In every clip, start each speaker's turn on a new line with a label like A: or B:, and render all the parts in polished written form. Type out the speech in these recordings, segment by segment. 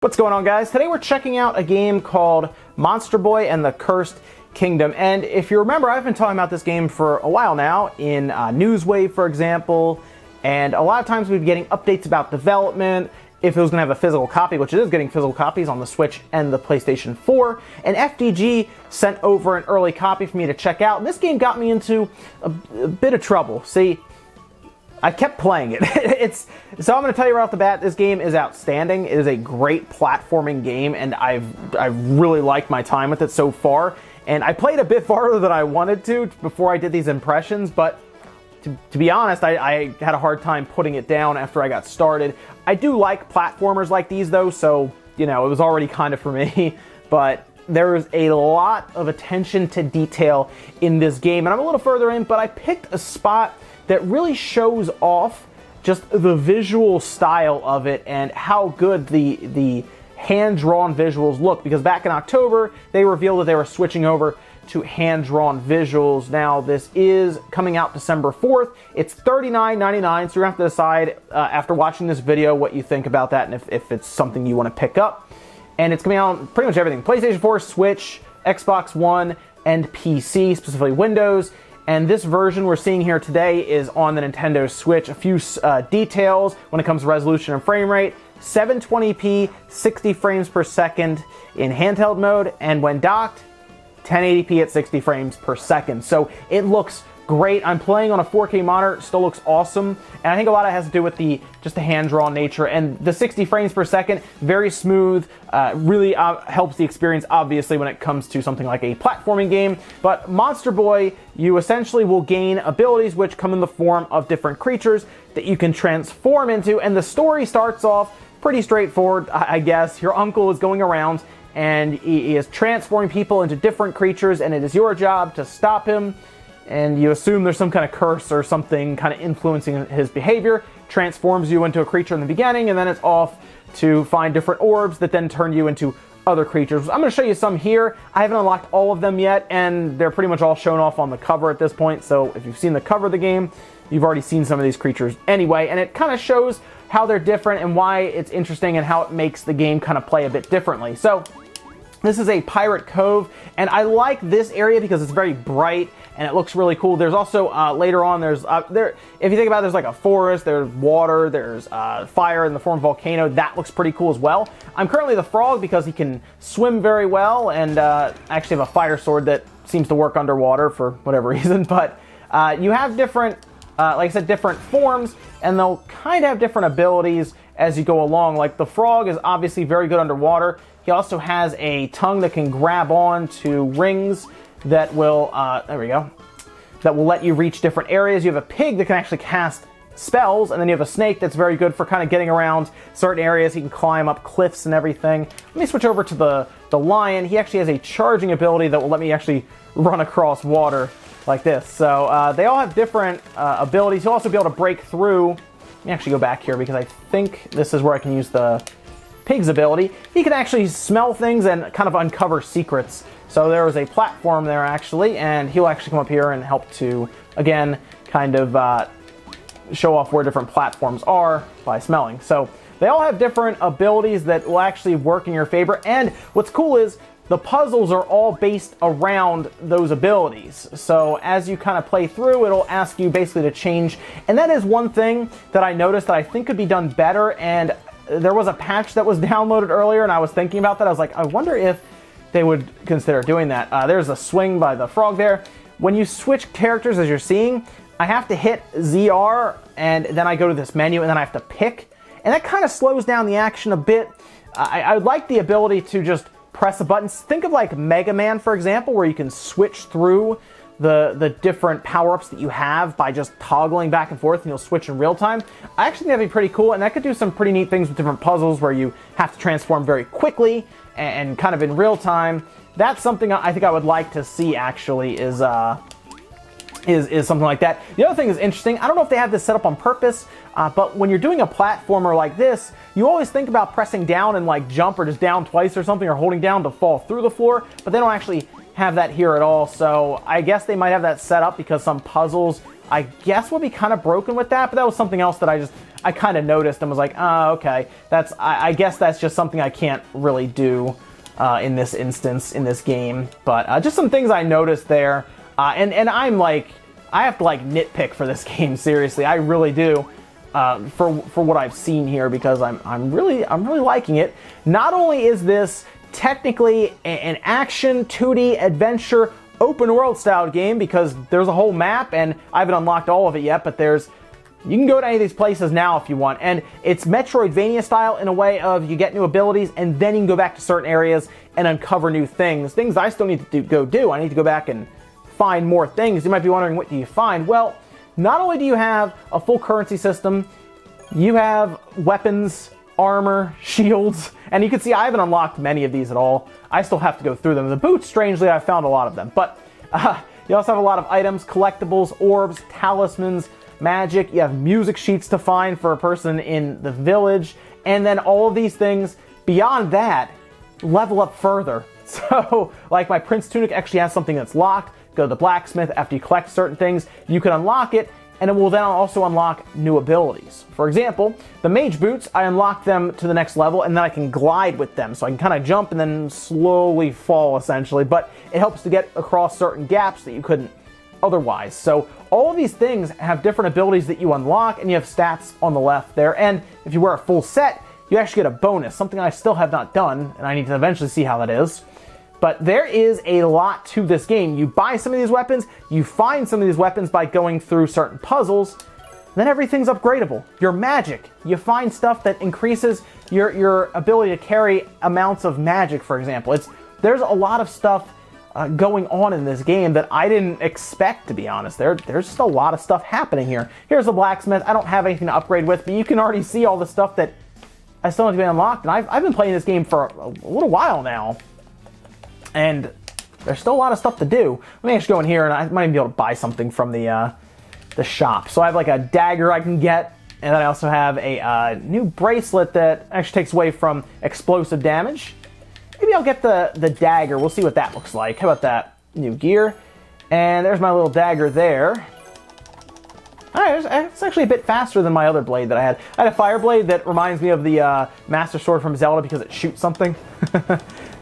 A: What's going on, guys? Today we're checking out a game called Monster Boy and the Cursed Kingdom. And if you remember, I've been talking about this game for a while now in Newswave, for example. And a lot of times we've been getting updates about development, if it was going to have a physical copy, which it is getting physical copies on the Switch and the PlayStation 4. And FDG sent over an early copy for me to check out. This game got me into a bit of trouble. See, I kept playing it. So I'm going to tell you right off the bat, this game is outstanding. It is a great platforming game, and I've really liked my time with it so far. And I played a bit farther than I wanted to before I did these impressions, but to be honest, I had a hard time putting it down after I got started. I do like platformers like these, though, so, you know, it was already kind of for me. But there's a lot of attention to detail in this game, and I'm a little further in, but I picked a spot that really shows off just the visual style of it and how good the hand-drawn visuals look. Because back in October, they revealed that they were switching over to hand-drawn visuals. Now, this is coming out December 4th. It's $39.99, so you're going to have to decide after watching this video what you think about that and if it's something you want to pick up. And it's coming out on pretty much everything. PlayStation 4, Switch, Xbox One, and PC, specifically Windows. And this version we're seeing here today is on the Nintendo Switch. A few details when it comes to resolution and frame rate. 720p, 60 frames per second in handheld mode, and when docked, 1080p at 60 frames per second. So it looks great. I'm playing on a 4K monitor, it still looks awesome. And I think a lot of it has to do with just the hand-drawn nature. And the 60 frames per second, very smooth, really helps the experience, obviously, when it comes to something like a platforming game. But Monster Boy, you essentially will gain abilities which come in the form of different creatures that you can transform into. And the story starts off pretty straightforward, I guess. Your uncle is going around and he is transforming people into different creatures, and it is your job to stop him. And you assume there's some kind of curse or something kind of influencing his behavior, transforms you into a creature in the beginning, and then it's off to find different orbs that then turn you into other creatures. I'm going to show you some here. I haven't unlocked all of them yet, and they're pretty much all shown off on the cover at this point, so if you've seen the cover of the game, you've already seen some of these creatures anyway, and it kind of shows how they're different and why it's interesting and how it makes the game kind of play a bit differently. So this is a Pirate Cove, and I like this area because it's very bright and it looks really cool. There's also, later on, if you think about it, there's like a forest, there's water, there's fire in the form of volcano. That looks pretty cool as well. I'm currently the frog because he can swim very well, and actually have a fire sword that seems to work underwater for whatever reason. But you have different, like I said, different forms, and they'll kind of have different abilities as you go along. Like the frog is obviously very good underwater. He also has a tongue that can grab on to rings that will, there we go, that will let you reach different areas. You have a pig that can actually cast spells, and then you have a snake that's very good for kind of getting around certain areas. He can climb up cliffs and everything. Let me switch over to the lion. He actually has a charging ability that will let me actually run across water like this. So they all have different abilities. You'll also be able to break through. Let me actually go back here because I think this is where I can use the pig's ability. He can actually smell things and kind of uncover secrets. So there is a platform there actually, and he'll actually come up here and help to, again, kind of show off where different platforms are by smelling. So they all have different abilities that will actually work in your favor. And what's cool is the puzzles are all based around those abilities. So as you kind of play through, it'll ask you basically to change. And that is one thing that I noticed that I think could be done better. And there was a patch that was downloaded earlier, and I was thinking about that. I was like, I wonder if they would consider doing that. There's a swing by the frog there. When you switch characters, as you're seeing, I have to hit ZR, and then I go to this menu, and then I have to pick. And that kind of slows down the action a bit. I would like the ability to just press a button. Think of like Mega Man, for example, where you can switch through the different power-ups that you have by just toggling back and forth, and you'll switch in real time. I actually think that'd be pretty cool, and that could do some pretty neat things with different puzzles where you have to transform very quickly and kind of in real time. That's something I think I would like to see actually is something like that. The other thing is interesting. I don't know if they have this set up on purpose, but when you're doing a platformer like this, you always think about pressing down and like jump or just down twice or something, or holding down to fall through the floor, but they don't actually have that here at all. So I guess they might have that set up because some puzzles I guess would be kind of broken with that, but that was something else that I kind of noticed and was like, oh, okay, I guess that's just something I can't really do in this instance, in this game. But just some things I noticed there, and I'm like, I have to like nitpick for this game, seriously, I really do. For what I've seen here, because I'm really liking it. Not only is this technically an action 2D adventure open world style game, because there's a whole map and I haven't unlocked all of it yet, but you can go to any of these places now if you want, and it's Metroidvania style in a way of you get new abilities and then you can go back to certain areas and uncover new things I still need to go do. I need to go back and find more things. You might be wondering, what do you find? Well, not only do you have a full currency system, you have weapons, armor, shields, and you can see I haven't unlocked many of these at all. I still have to go through them. The boots, strangely, I've found a lot of them. But you also have a lot of items, collectibles, orbs, talismans, magic. You have music sheets to find for a person in the village. And then all of these things, beyond that, level up further. So, like my Prince Tunic actually has something that's locked. Go to the blacksmith. After you collect certain things, you can unlock it, and it will then also unlock new abilities. For example, the mage boots, I unlock them to the next level, and then I can glide with them. So I can kind of jump and then slowly fall, essentially. But it helps to get across certain gaps that you couldn't otherwise. So all of these things have different abilities that you unlock, and you have stats on the left there. And if you wear a full set, you actually get a bonus, something I still have not done, and I need to eventually see how that is. But there is a lot to this game. You buy some of these weapons, you find some of these weapons by going through certain puzzles, then everything's upgradable. Your magic, you find stuff that increases your ability to carry amounts of magic, for example. There's a lot of stuff going on in this game that I didn't expect, to be honest. There's just a lot of stuff happening here. Here's the blacksmith. I don't have anything to upgrade with, but you can already see all the stuff that I still have to be unlocked. And I've been playing this game for a little while now. And there's still a lot of stuff to do. Let me actually go in here, and I might even be able to buy something from the shop. So I have like a dagger I can get, and then I also have a new bracelet that actually takes away from explosive damage. Maybe I'll get the dagger. We'll see what that looks like. How about that? New gear. And there's my little dagger there. Alright, it's actually a bit faster than my other blade that I had. I had a fire blade that reminds me of the Master Sword from Zelda because it shoots something.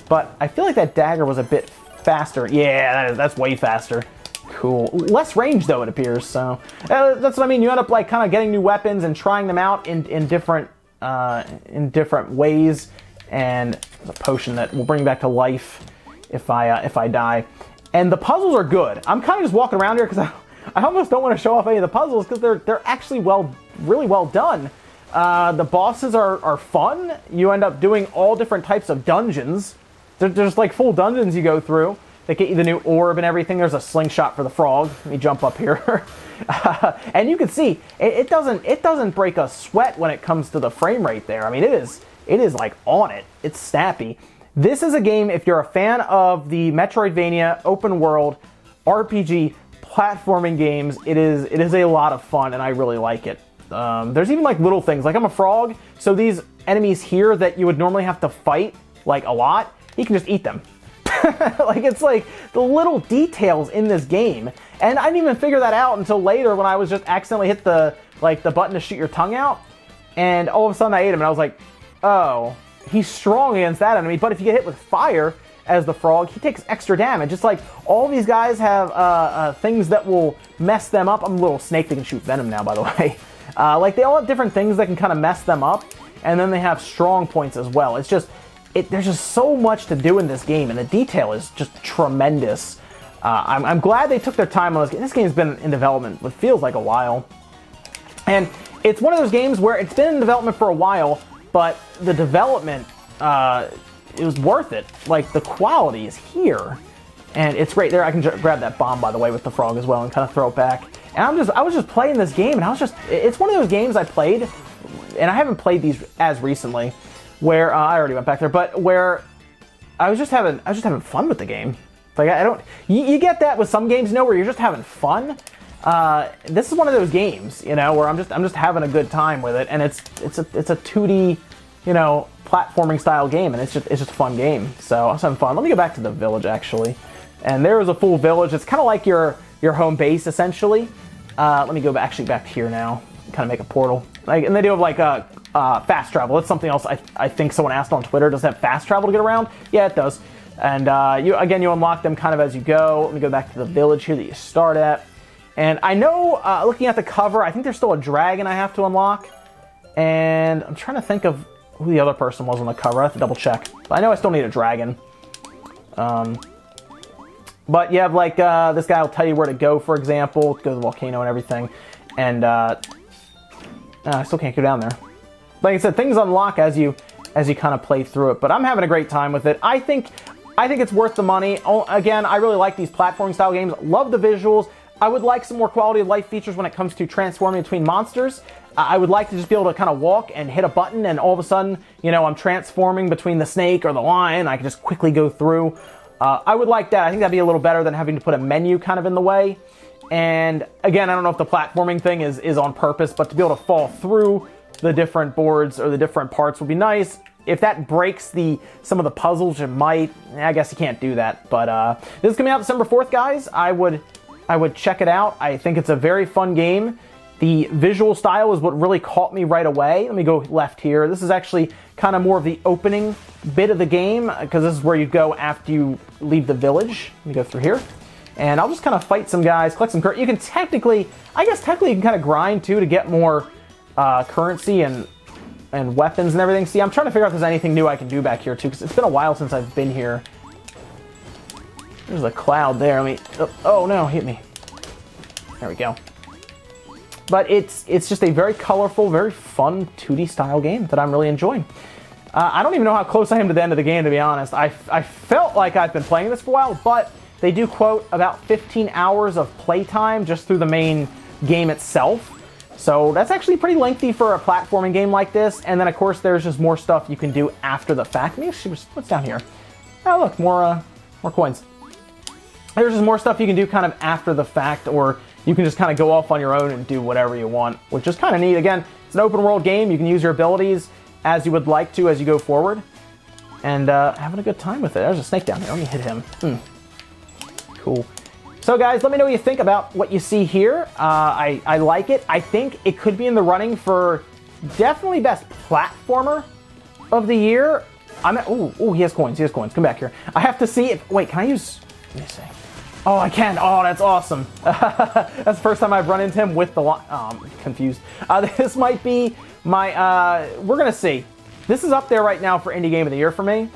A: But I feel like that dagger was a bit faster. Yeah, that's way faster. Cool. Less range, though, it appears. So that's what I mean. You end up like kind of getting new weapons and trying them out in different ways. And there's a potion that will bring back to life if I die. And the puzzles are good. I'm kind of just walking around here because I almost don't want to show off any of the puzzles because they're actually really well done. The bosses are fun. You end up doing all different types of dungeons. There's like full dungeons you go through. They get you the new orb and everything. There's a slingshot for the frog. Let me jump up here. And you can see, it doesn't break a sweat when it comes to the frame rate there. I mean, it is like on it. It's snappy. This is a game, if you're a fan of the Metroidvania open world RPG platforming games, it is a lot of fun, and I really like it. There's even like little things, like I'm a frog, so these enemies here that you would normally have to fight like a lot, you can just eat them. Like, it's like the little details in this game, and I didn't even figure that out until later when I was just accidentally hit the button to shoot your tongue out, and all of a sudden I ate him, and I was like, oh, he's strong against that enemy, but if you get hit with fire as the frog, he takes extra damage. It's like all these guys have things that will mess them up. I'm a little snake that can shoot venom now, by the way. Like, they all have different things that can kind of mess them up, and then they have strong points as well. It's just, there's just so much to do in this game, and the detail is just tremendous. I'm glad they took their time on this game. This game's been in development, it feels like a while. And it's one of those games where it's been in development for a while, but the development, it was worth it. Like, the quality is here. And it's great. There, I can grab that bomb, by the way, with the frog as well and kind of throw it back. And I was just playing this game, and it's one of those games I played, and I haven't played these as recently, where, I already went back there, but where I was just having fun with the game. Like, you get that with some games, where you're just having fun. This is one of those games, where I'm just having a good time with it, and it's a 2D, platforming style game, and it's just a fun game. So I was having fun. Let me go back to the village, actually. And there is a full village. It's kind of like your home base, essentially. Let me go actually back here now. Kind of make a portal. And they do have like fast travel. That's something else I think someone asked on Twitter. Does it have fast travel to get around? Yeah, it does. And you unlock them kind of as you go. Let me go back to the village here that you start at. And I know, looking at the cover, I think there's still a dragon I have to unlock. And I'm trying to think of who the other person was on the cover. I have to double check. But I know I still need a dragon. But you have like, this guy will tell you where to go, for example. Go to the volcano and everything. And I still can't go down there. Like I said, things unlock as you kind of play through it. But I'm having a great time with it. I think it's worth the money. Again, I really like these platforming style games. Love the visuals. I would like some more quality of life features when it comes to transforming between monsters. I would like to just be able to kind of walk and hit a button and all of a sudden, you know, I'm transforming between the snake or the lion. I can just quickly go through. I would like that. I think that'd be a little better than having to put a menu kind of in the way. And again, I don't know if the platforming thing is on purpose, but to be able to fall through the different boards or the different parts would be nice. If that breaks some of the puzzles, it might. I guess you can't do that. But this is coming out December 4th, guys. I would check it out. I think it's a very fun game. The visual style is what really caught me right away. Let me go left here. This is actually kind of more of the opening bit of the game because this is where you go after you leave the village. Let me go through here. And I'll just kind of fight some guys, collect some currency. You can technically, I guess technically you can kind of grind too to get more currency and weapons and everything. See, I'm trying to figure out if there's anything new I can do back here too because it's been a while since I've been here. There's a cloud there. Oh no, hit me. There we go. But it's just a very colorful, very fun 2D style game that I'm really enjoying. I don't even know how close I am to the end of the game, to be honest. I felt like I've been playing this for a while, but they do quote about 15 hours of playtime just through the main game itself. So that's actually pretty lengthy for a platforming game like this. And then, of course, there's just more stuff you can do after the fact. Maybe what's down here? Oh, look, more coins. There's just more stuff you can do kind of after the fact, or you can just kind of go off on your own and do whatever you want, which is kind of neat. Again, it's an open world game. You can use your abilities as you would like to as you go forward. And having a good time with it. There's a snake down there. Let me hit him. Cool. So guys, let me know what you think about what you see here. I like it. I think it could be in the running for definitely best platformer of the year. Oh, he has coins. He has coins. Come back here. I have to see if... Wait, can I use... Let me see. Oh, I can. Oh, that's awesome. That's the first time I've run into him with the... Oh, I'm confused. This might be my... we're going to see. This is up there right now for Indie Game of the Year for me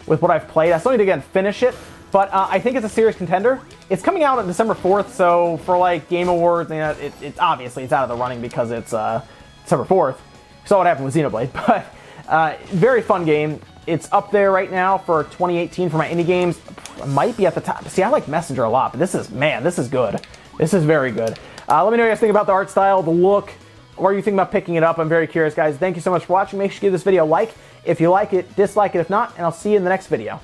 A: with what I've played. I still need to, again, finish it. But I think it's a serious contender. It's coming out on December 4th, so for like Game Awards, you know, it's obviously it's out of the running because it's December 4th. You saw what happened with Xenoblade, but very fun game. It's up there right now for 2018 for my indie games. It might be at the top. See, I like Messenger a lot, but this is good. This is very good. Let me know what you guys think about the art style, the look, or you think about picking it up. I'm very curious, guys. Thank you so much for watching. Make sure you give this video a like if you like it, dislike it if not, and I'll see you in the next video.